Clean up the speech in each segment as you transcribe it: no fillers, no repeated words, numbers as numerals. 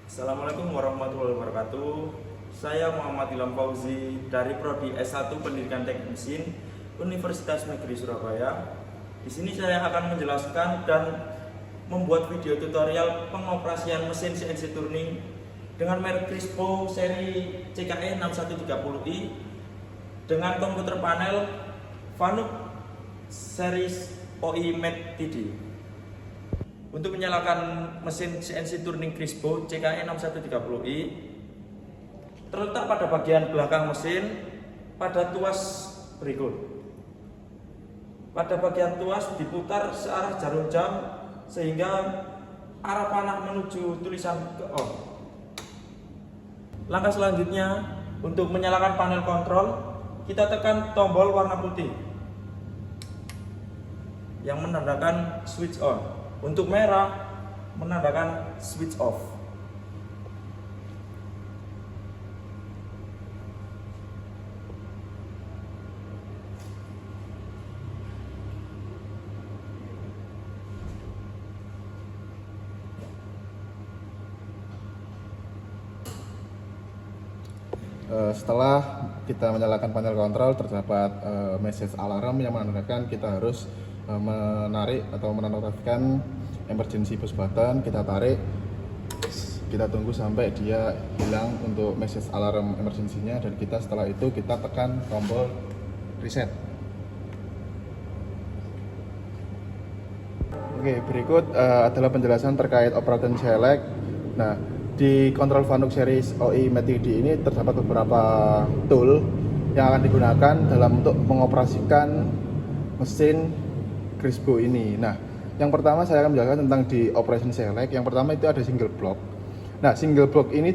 Assalamualaikum warahmatullahi wabarakatuh. Saya Muhammad Ilham Fauzi dari Prodi S1 Pendidikan Teknik Mesin Universitas Negeri Surabaya. Di sini saya akan menjelaskan dan membuat video tutorial pengoperasian mesin CNC turning dengan merek Crispo seri CKE 6130i dengan komputer panel Fanuc series OI Mate TD. Untuk menyalakan mesin CNC turning Crispo CKE 6130i terletak pada bagian belakang mesin pada tuas berikut. Pada bagian tuas diputar searah jarum jam sehingga arah panah menuju tulisan ke on. Langkah selanjutnya, untuk menyalakan panel kontrol, kita tekan tombol warna putih yang menandakan switch on. Untuk merah menandakan switch off. Setelah kita menyalakan panel kontrol, terdapat message alarm yang menandakan kita harus menarik atau menonaktifkan emergency push button. Kita tarik, kita tunggu sampai dia hilang untuk message alarm emergency-nya, dan kita setelah itu kita tekan tombol reset. Oke, berikut adalah penjelasan terkait operation select. Nah, di kontrol Fanuc series OI Mate TD ini terdapat beberapa tool yang akan digunakan dalam untuk mengoperasikan mesin Crispo ini. Nah, yang pertama saya akan menjelaskan tentang di operation select. Yang pertama itu ada single block. Nah, single block ini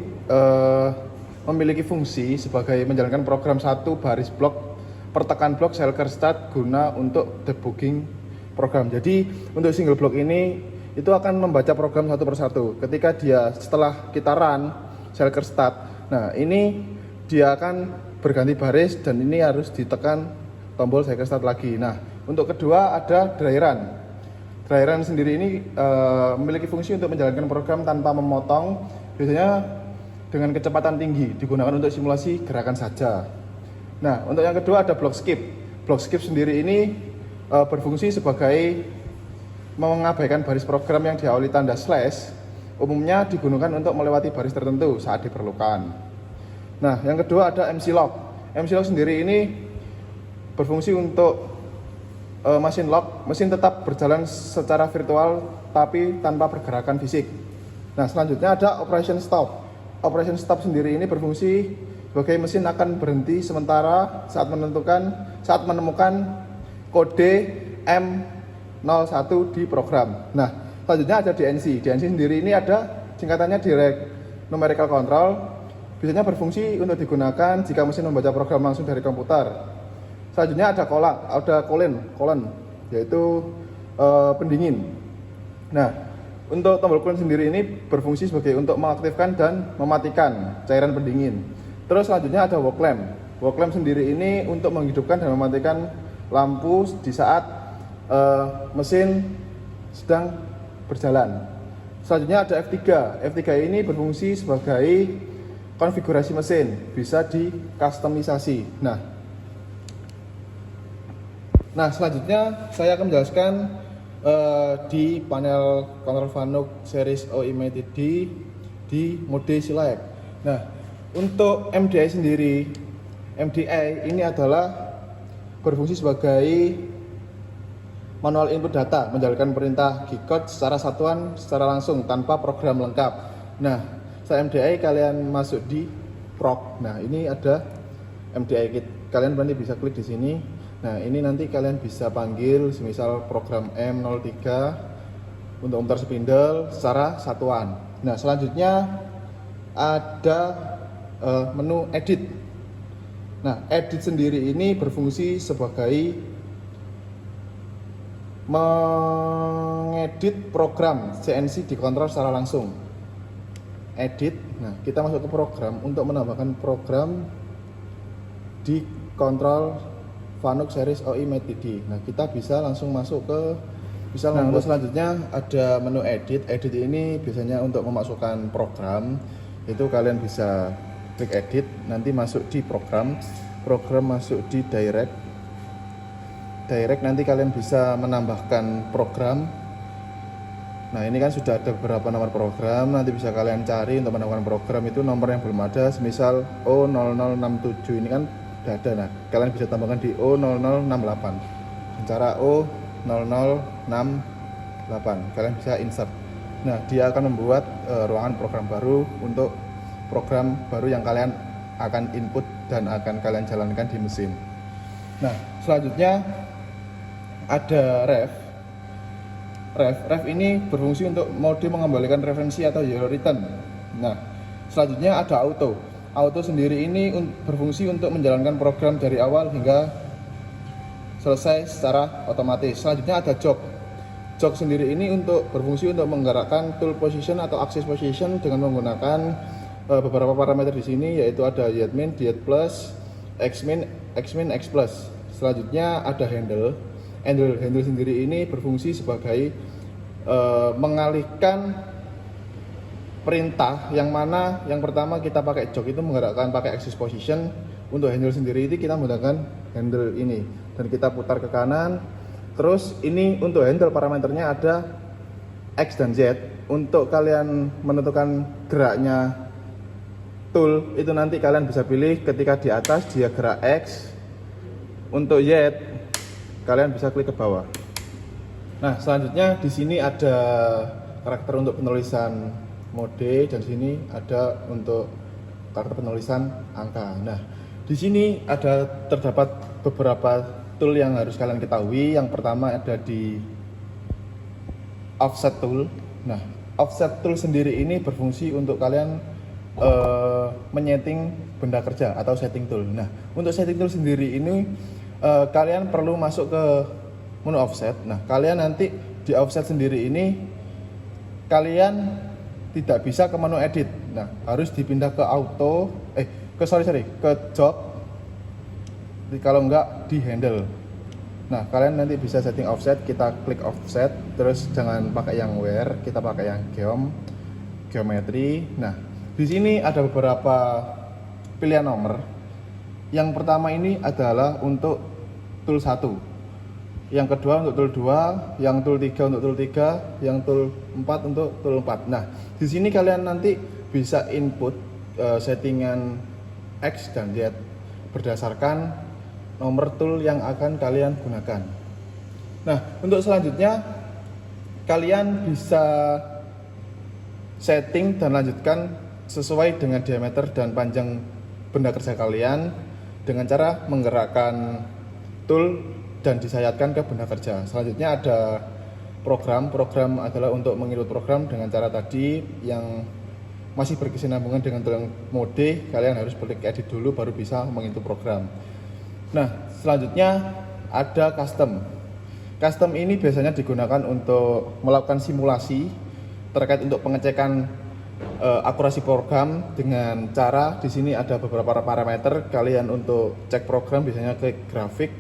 memiliki fungsi sebagai menjalankan program satu baris blok pertekan blok shellker start guna untuk debugging program. Jadi untuk single block ini itu akan membaca program satu persatu. Ketika dia setelah kita run shellker start, nah ini dia akan berganti baris dan ini harus ditekan tombol shellker start lagi. Nah, untuk kedua ada dry run. Dry run sendiri ini memiliki fungsi untuk menjalankan program tanpa memotong, biasanya dengan kecepatan tinggi, digunakan untuk simulasi gerakan saja. Nah, untuk yang kedua ada block skip. Block skip sendiri ini berfungsi sebagai mengabaikan baris program yang diawali tanda slash, umumnya digunakan untuk melewati baris tertentu saat diperlukan. Nah, yang kedua ada MC lock. MC lock sendiri ini berfungsi untuk mesin lock, mesin tetap berjalan secara virtual tapi tanpa pergerakan fisik. Nah, selanjutnya ada operation stop. Operation stop sendiri ini berfungsi sebagai mesin akan berhenti sementara saat menemukan kode M01 di program. Nah, selanjutnya ada DNC. DNC sendiri ini ada singkatannya Direct Numerical Control. Biasanya berfungsi untuk digunakan jika mesin membaca program langsung dari komputer. Selanjutnya ada colon, yaitu pendingin. Nah, untuk tombol colon sendiri ini berfungsi sebagai untuk mengaktifkan dan mematikan cairan pendingin. Terus selanjutnya ada walk lamp. Walk lamp sendiri ini untuk menghidupkan dan mematikan lampu di saat mesin sedang berjalan. Selanjutnya ada F3. F3 ini berfungsi sebagai konfigurasi mesin, bisa di-customisasi. Nah, selanjutnya saya akan menjelaskan di panel kontrol Fanuc series OI Mate TD di mode select. Nah, untuk MDI sendiri, MDI ini adalah berfungsi sebagai manual input data, menjalankan perintah G-code secara satuan secara langsung tanpa program lengkap. Nah, setelah MDI kalian masuk di proc. Nah, ini ada MDI kit. Kalian nanti bisa klik di sini. Nah, ini nanti kalian bisa panggil semisal program M03 untuk memutar spindle secara satuan. Nah, selanjutnya ada menu edit. Nah, edit sendiri ini berfungsi sebagai mengedit program CNC dikontrol secara langsung. Edit. Nah, kita masuk ke program untuk menambahkan program di kontrol Fanuc series OI Mate TD. Nah, kita bisa langsung masuk ke Misal untuk selanjutnya ada menu edit. Edit ini biasanya untuk memasukkan program. Itu kalian bisa klik edit, nanti masuk di program masuk di direct. Nanti kalian bisa menambahkan program. Nah, ini kan sudah ada beberapa nomor program, nanti bisa kalian cari untuk menambahkan program itu nomor yang belum ada, semisal O0067 ini kan sudah ada. Nah, kalian bisa tambahkan di O0068. Cara O0068 kalian bisa insert. Nah, dia akan membuat ruangan program baru untuk program baru yang kalian akan input dan akan kalian jalankan di mesin. Nah, selanjutnya ada ref ini berfungsi untuk mode mengembalikan referensi atau zero return. Nah, selanjutnya ada auto sendiri ini berfungsi untuk menjalankan program dari awal hingga selesai secara otomatis. Selanjutnya ada jog sendiri ini berfungsi untuk menggerakkan tool position atau axis position dengan menggunakan beberapa parameter di sini, yaitu ada ymin, diet plus, xmin, x plus. Selanjutnya ada handle sendiri ini berfungsi sebagai mengalihkan perintah yang mana yang pertama kita pakai jog itu menggerakkan pakai axis position. Untuk handle sendiri itu kita menggunakan handle ini dan kita putar ke kanan. Terus ini untuk handle parameternya ada X dan Z. Untuk kalian menentukan geraknya tool itu nanti kalian bisa pilih ketika di atas dia gerak X. Untuk Z kalian bisa klik ke bawah. Nah, selanjutnya di sini ada karakter untuk penulisan mode dan sini ada untuk karakter penulisan angka. Nah, di sini terdapat beberapa tool yang harus kalian ketahui. Yang pertama ada di offset tool. Nah, offset tool sendiri ini berfungsi untuk kalian menyeting benda kerja atau setting tool. Nah, untuk setting tool sendiri ini kalian perlu masuk ke menu offset. Nah, kalian nanti di offset sendiri ini kalian tidak bisa ke menu edit. Nah, harus dipindah ke ke jog. Kalau enggak di handle. Nah, kalian nanti bisa setting offset, kita klik offset, terus jangan pakai yang where, kita pakai yang geometri. Nah, di sini ada beberapa pilihan nomor. Yang pertama ini adalah untuk tool 1, yang kedua untuk tool 2, yang tool 3 untuk tool 3, yang tool 4 untuk tool 4. Nah, di sini kalian nanti bisa input settingan X dan Z berdasarkan nomor tool yang akan kalian gunakan. Nah, untuk selanjutnya kalian bisa setting dan lanjutkan sesuai dengan diameter dan panjang benda kerja kalian dengan cara menggerakkan tool dan disayatkan ke benda kerja. Selanjutnya ada program adalah untuk menginput program dengan cara tadi. Yang masih berkesinambungan dengan tool mode, kalian harus klik edit dulu baru bisa menginput program. Nah, selanjutnya ada custom ini biasanya digunakan untuk melakukan simulasi terkait untuk pengecekan akurasi program dengan cara di sini ada beberapa parameter. Kalian untuk cek program biasanya klik grafik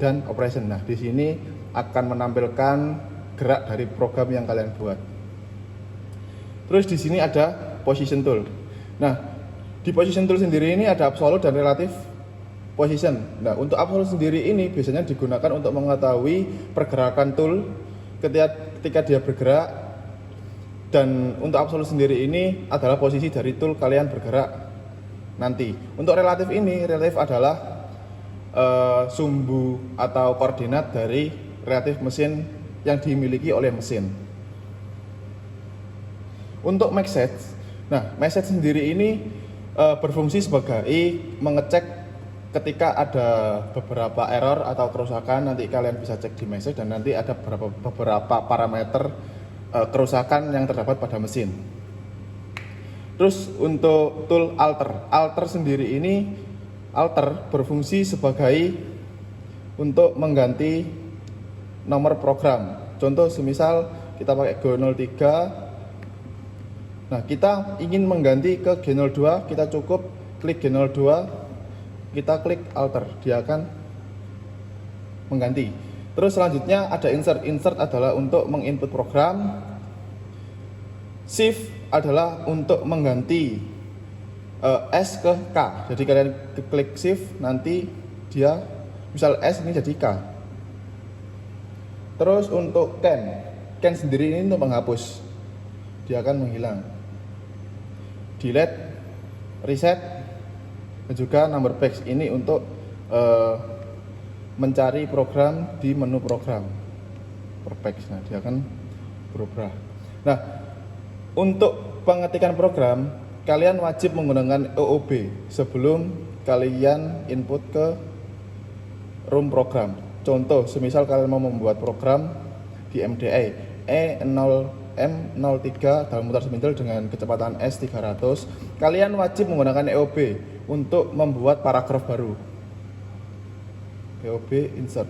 dan operation. Nah, di sini akan menampilkan gerak dari program yang kalian buat. Terus di sini ada position tool. Nah, di position tool sendiri ini ada absolute dan relative position. Nah, untuk absolute sendiri ini biasanya digunakan untuk mengetahui pergerakan tool ketika dia bergerak. Dan untuk absolute sendiri ini adalah posisi dari tool kalian bergerak nanti. Untuk relatif adalah sumbu atau koordinat dari relatif mesin yang dimiliki oleh mesin. Untuk message sendiri ini berfungsi sebagai mengecek ketika ada beberapa error atau kerusakan. Nanti kalian bisa cek di message dan nanti ada beberapa parameter kerusakan yang terdapat pada mesin. Terus untuk tool alter sendiri ini berfungsi sebagai untuk mengganti nomor program. Contoh semisal kita pakai G03. Nah, kita ingin mengganti ke G02, kita cukup klik G02, kita klik alter, dia akan mengganti. Terus selanjutnya ada insert. Insert adalah untuk menginput program. Shift adalah untuk mengganti S ke K. Jadi kalian klik shift, nanti dia misal S ini jadi K. Terus untuk can sendiri ini untuk menghapus, dia akan menghilang. Delete, reset, dan juga number page ini untuk mencari program di menu program per page. Nah, dia akan berubah. Nah, untuk pengetikan program kalian wajib menggunakan OOB sebelum kalian input ke room program. Contoh, semisal kalian mau membuat program di MDI E0M03 dalam mutar spindle dengan kecepatan S300, kalian wajib menggunakan EOB untuk membuat paragraf baru. EOB insert.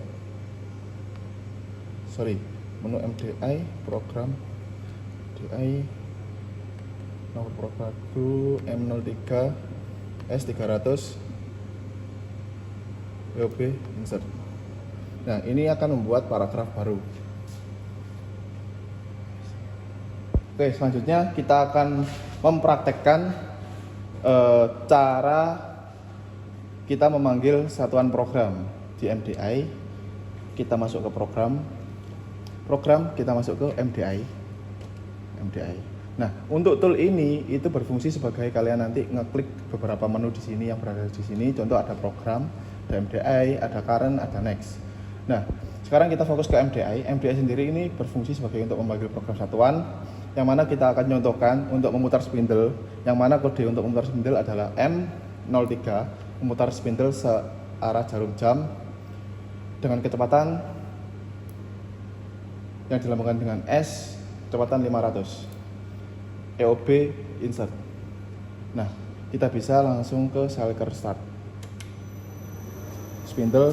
Menu MDI program MDI nomor program M03 S300 EOB insert. Nah, ini akan membuat paragraf baru. Oke, selanjutnya kita akan mempraktekkan cara kita memanggil satuan program di MDI. Kita masuk ke program, kita masuk ke MDI. Nah, untuk tool ini itu berfungsi sebagai kalian nanti ngeklik beberapa menu di sini yang berada di sini. Contoh ada program, ada MDI, ada current, ada next. Nah, sekarang kita fokus ke MDI. MDI sendiri ini berfungsi sebagai untuk memanggil program satuan, yang mana kita akan contohkan untuk memutar spindle, yang mana kode untuk memutar spindle adalah M03, memutar spindle searah jarum jam dengan kecepatan yang dilambangkan dengan S, kecepatan 500. EOB insert. Nah, kita bisa langsung ke Shellker start. Spindle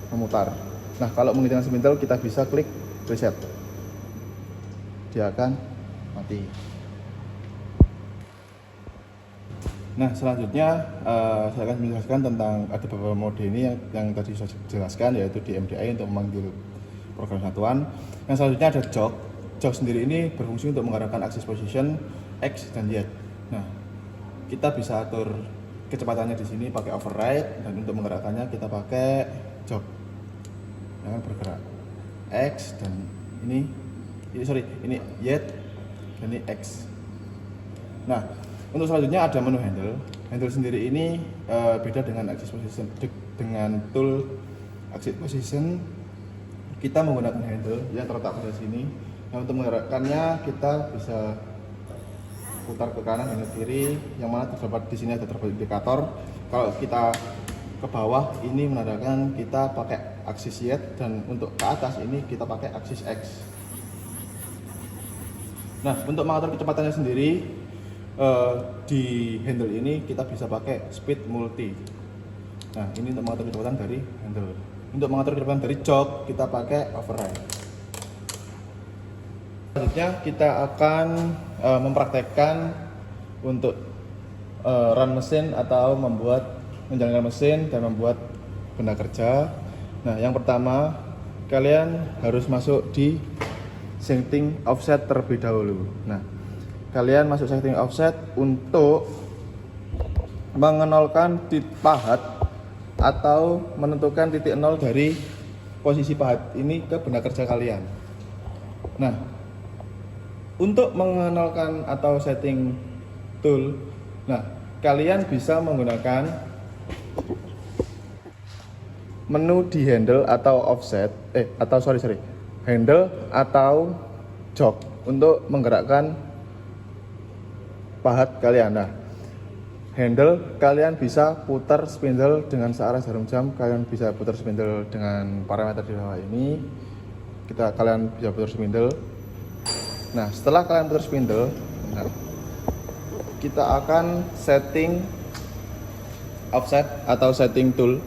memutar. Nah, kalau menghidupkan spindle kita bisa klik reset. Dia akan mati. Nah, selanjutnya saya akan menjelaskan tentang ada beberapa mode ini yang tadi saya jelaskan, yaitu di MDI untuk memanggil program satuan. Yang selanjutnya ada jog. Jog sendiri ini berfungsi untuk mengarahkan axis position X dan Y. Nah, kita bisa atur kecepatannya di sini pakai override, dan untuk menggerakkannya kita pakai jog. Yang bergerak X dan ini Y dan ini X. Nah, untuk selanjutnya ada menu handle. Handle sendiri ini beda dengan axis position. Dengan tool axis position kita menggunakan handle yang terletak pada sini. Nah, untuk menggerakkannya kita bisa putar ke kanan dan ke kiri, yang mana terdapat di sini ada terdapat indikator. Kalau kita ke bawah ini menandakan kita pakai aksis Y, dan untuk ke atas ini kita pakai aksis X. Nah, untuk mengatur kecepatannya sendiri di handle ini kita bisa pakai speed multi. Nah, ini untuk mengatur kecepatan dari handle. Untuk mengatur kecepatan dari jog kita pakai override. Selanjutnya kita akan mempraktekkan untuk run mesin atau menjalankan mesin dan membuat benda kerja. Nah, yang pertama kalian harus masuk di setting offset terlebih dahulu. Nah, kalian masuk setting offset untuk mengenolkan titik pahat atau menentukan titik nol dari posisi pahat ini ke benda kerja kalian. Nah, untuk mengenalkan atau setting tool, nah kalian bisa menggunakan menu di handle atau offset, handle atau jog untuk menggerakkan pahat kalian. Nah, handle kalian bisa putar spindle dengan searah jarum jam, kalian bisa putar spindle dengan parameter di bawah ini. Kalian bisa putar spindle. Nah, setelah kalian putar spindle, kita akan setting offset atau setting tool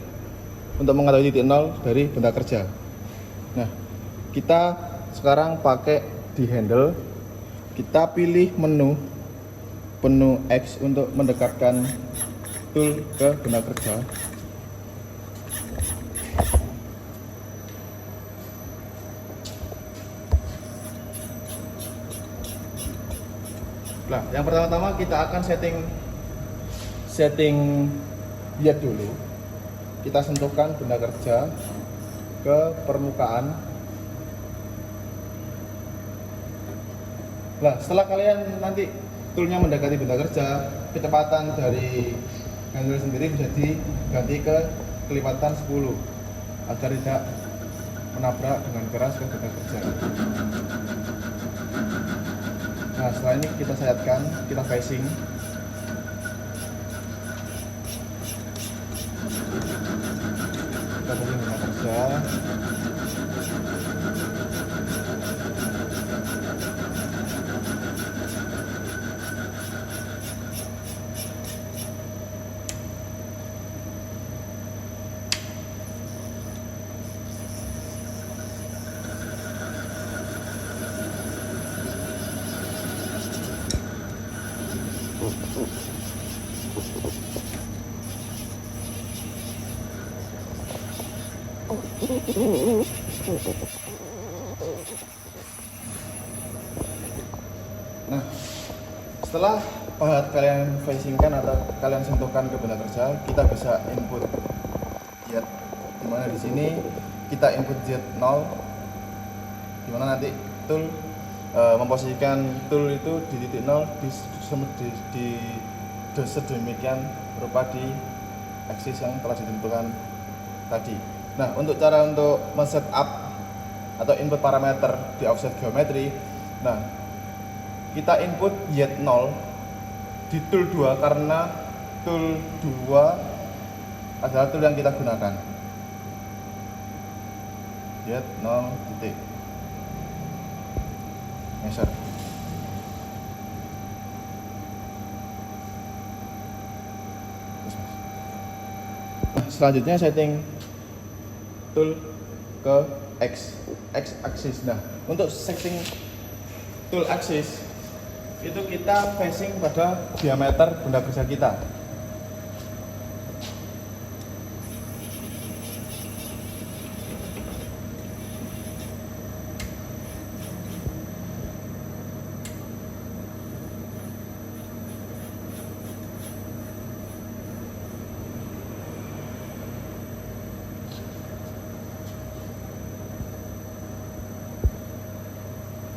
untuk mengetahui titik nol dari benda kerja. Nah, kita sekarang pakai di handle, kita pilih menu X untuk mendekatkan tool ke benda kerja. Nah, yang pertama-tama kita akan setting lihat dulu. Kita sentuhkan benda kerja ke permukaan. Nah, setelah kalian nanti toolnya mendekati benda kerja, kecepatan dari handle sendiri bisa diganti ke kelipatan 10 agar tidak menabrak dengan keras ke benda kerja. Nah, setelah ini kita sayatkan, kita facing. Kita facing benda kerja. Nah, setelah kalian facingkan atau kalian sentuhkan ke benda kerja, kita bisa input jet. Dimana di sini kita input jet 0, dimana nanti tool memposisikan tool itu di titik 0 di sedemikian rupa di aksis yang telah ditentukan tadi. Nah, untuk cara untuk men-setup atau input parameter di offset geometri, nah kita input jet 0 di tool 2 karena tool 2 adalah tool yang kita gunakan. Jet 0 titik measure. Nah, selanjutnya setting tool ke X axis. Nah, untuk setting tool axis itu kita facing pada diameter benda kerja kita.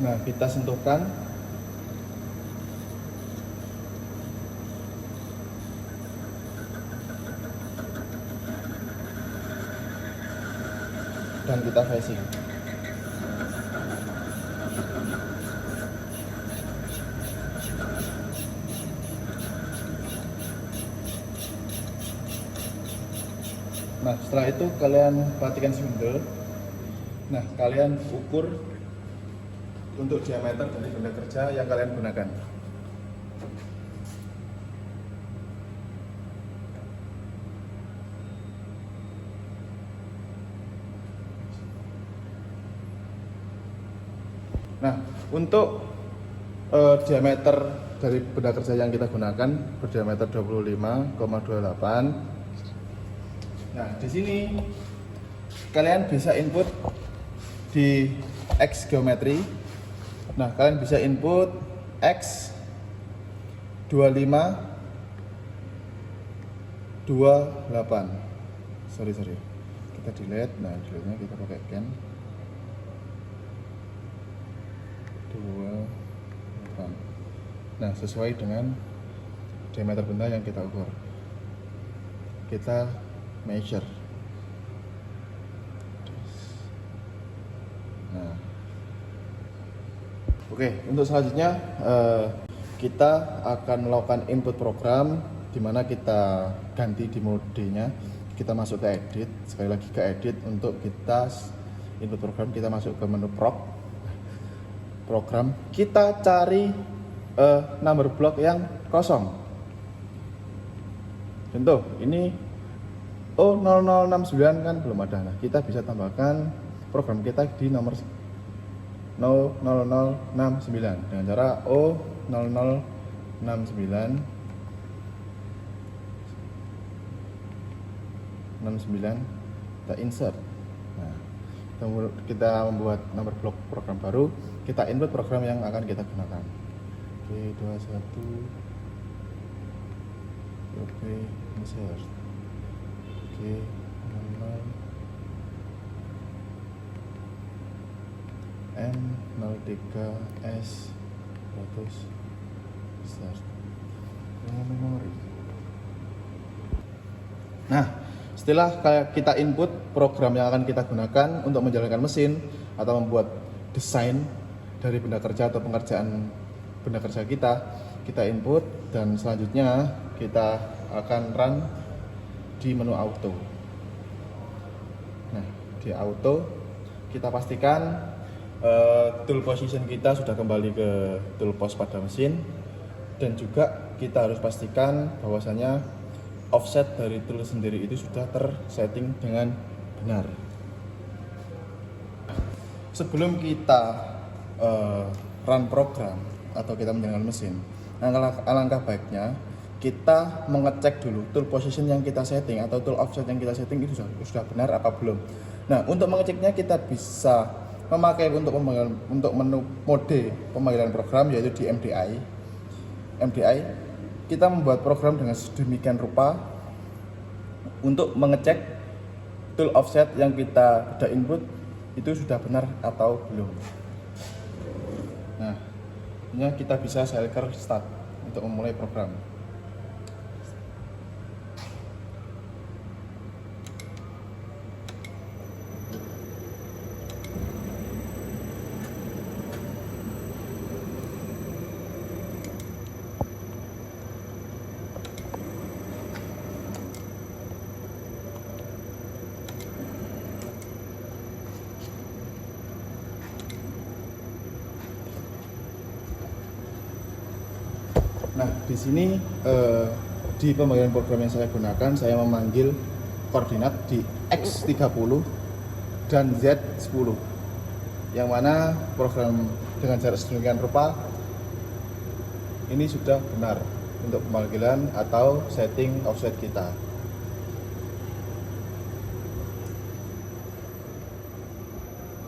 Nah, kita sentuhkan. Dan kita facing. Nah, setelah itu kalian perhatikan spindle. Nah, kalian ukur untuk diameter dari benda kerja yang kalian gunakan. Nah, untuk diameter dari benda kerja yang kita gunakan berdiameter 25,28. Nah, di sini kalian bisa input di X geometri. Nah, kalian bisa input X 2528. Sorry. Kita delete. Nah, delete-nya kita pakai can. 28. Nah, sesuai dengan diameter benda yang kita ukur. Kita measure. Nah, oke, untuk selanjutnya kita akan melakukan input program, di mana kita ganti di modenya. Kita masuk ke edit, sekali lagi ke edit. Untuk kita input program, kita masuk ke menu program, kita cari number block yang kosong. Contoh, ini O0069 kan belum ada. Nah, kita bisa tambahkan program kita di nomor 00069 dengan cara O0069 kita insert. Nah, kita membuat nomor blok program baru, kita input program yang akan kita gunakan. Oke, 21. Oke, insert. Oke, 00 M03S 100 start memori. Nah, setelah kita input program yang akan kita gunakan untuk menjalankan mesin atau membuat desain dari benda kerja atau pengerjaan benda kerja kita input, dan selanjutnya kita akan run di menu auto. Nah, di auto kita pastikan tool position kita sudah kembali ke tool post pada mesin, dan juga kita harus pastikan bahwasanya offset dari tool sendiri itu sudah tersetting dengan benar. Sebelum kita run program atau kita menjalankan mesin, alangkah baiknya kita mengecek dulu tool position yang kita setting atau tool offset yang kita setting itu sudah benar apa belum. Nah, untuk mengeceknya kita bisa memakai untuk menu mode pemanggilan program, yaitu di MDI. Kita membuat program dengan sedemikian rupa untuk mengecek tool offset yang kita sudah input itu sudah benar atau belum. Nah, ini kita bisa select start untuk memulai program. Nah, di sini di pembagian program yang saya gunakan, saya memanggil koordinat di X30 dan Z10, yang mana program dengan jarak sedemikian rupa ini sudah benar untuk pemanggilan atau setting offset kita.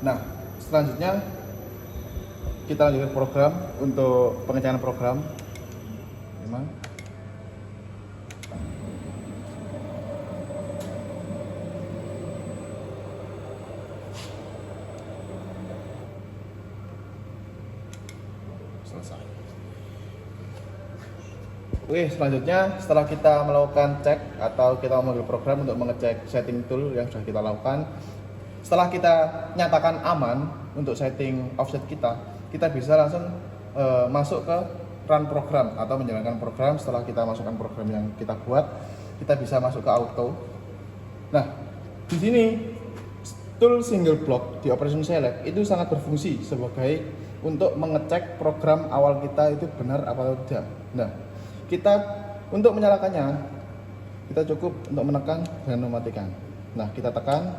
Nah, selanjutnya kita lanjutkan program untuk pengecekan program. Selesai. Oke, selanjutnya setelah kita melakukan cek atau kita memanggil program untuk mengecek setting tool yang sudah kita lakukan, setelah kita nyatakan aman untuk setting offset kita bisa langsung masuk ke run program atau menjalankan program. Setelah kita masukkan program yang kita buat, kita bisa masuk ke auto. Nah, di sini tool single block di operation select itu sangat berfungsi sebagai untuk mengecek program awal kita itu benar apa tidak. Nah, kita untuk menyalakannya kita cukup untuk menekan dan mematikan. Nah, kita tekan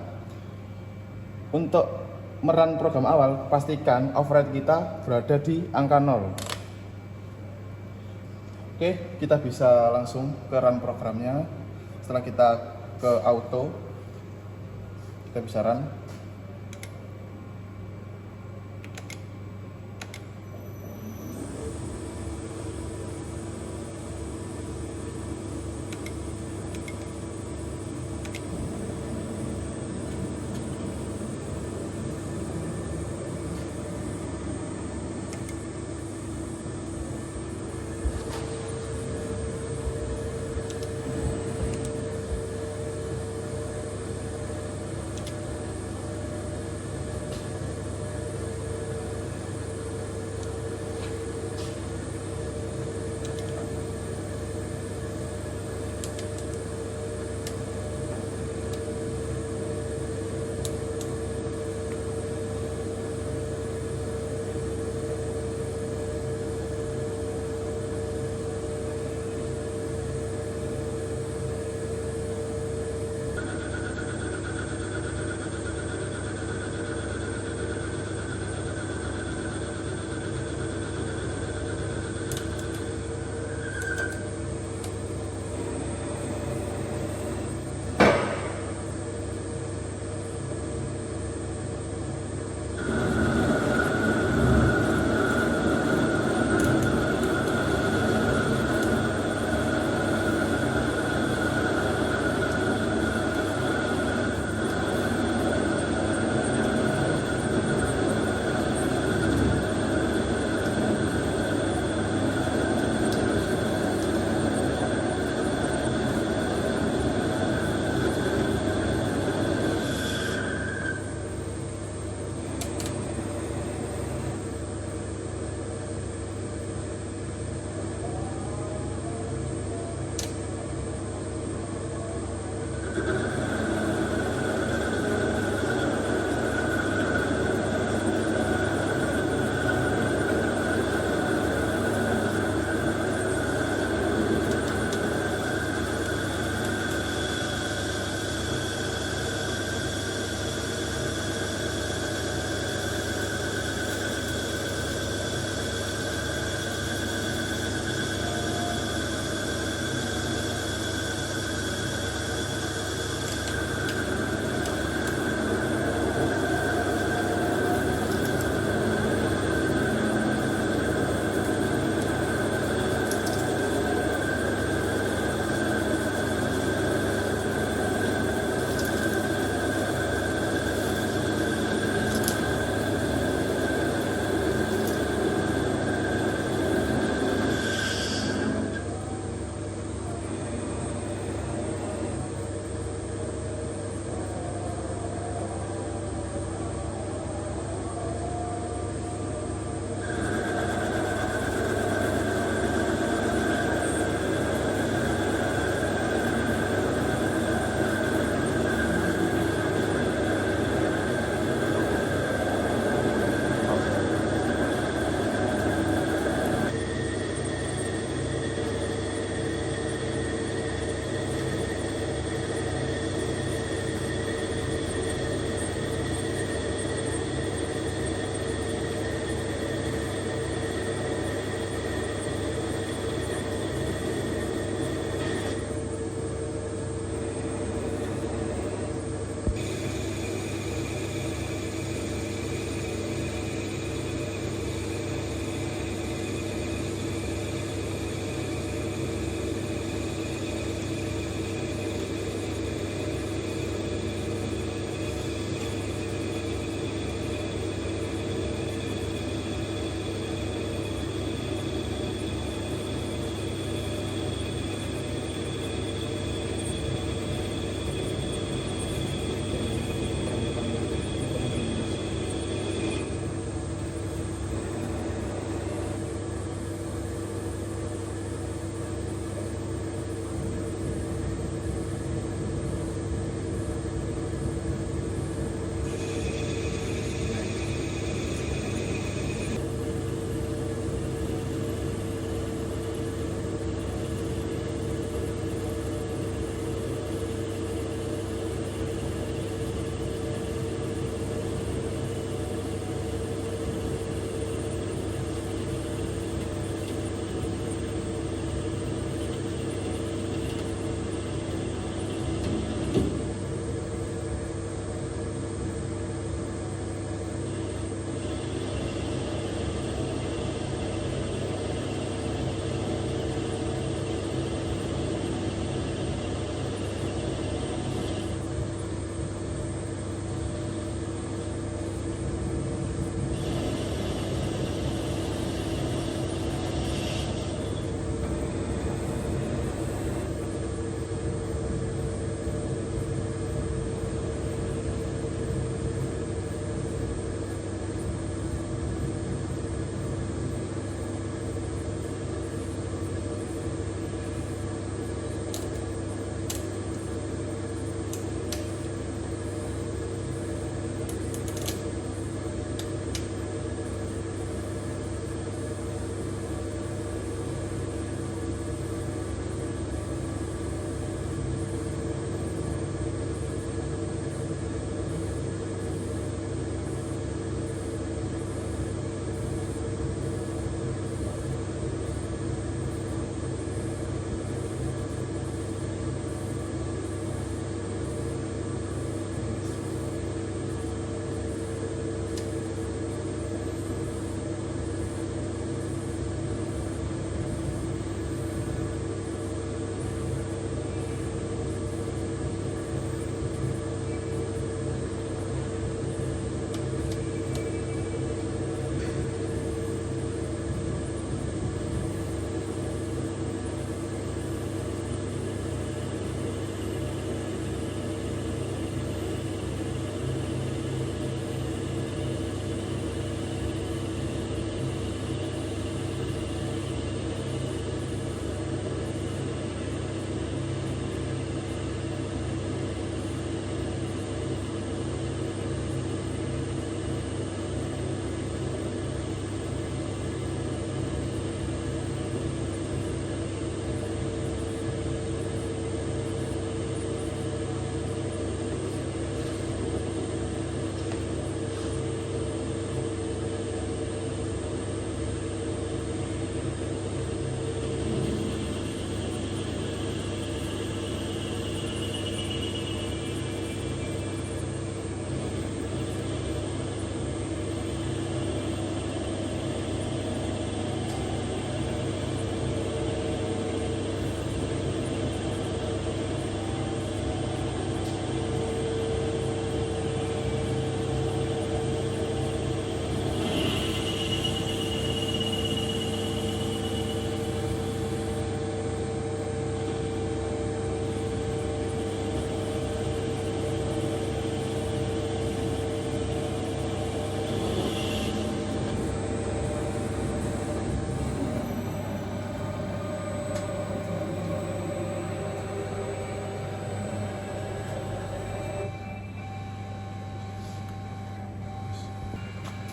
untuk merun program awal, pastikan override kita berada di angka 0. Oke, kita bisa langsung ke run programnya. Setelah kita ke auto, kita bisa run.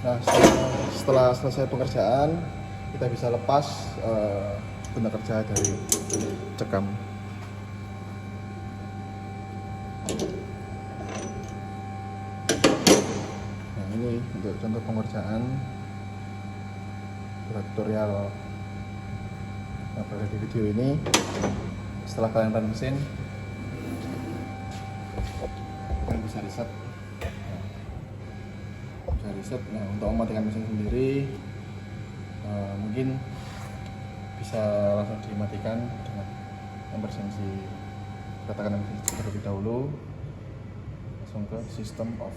Nah, setelah selesai pengerjaan, kita bisa lepas guna kerja dari cekam. Nah, ini untuk contoh pengerjaan tutorial yang berada di video ini. Setelah kalian run mesin, kalian bisa reset. Nah, untuk mematikan mesin sendiri mungkin bisa langsung dimatikan dengan emergency, katakan emergency terlebih dahulu, langsung ke system off.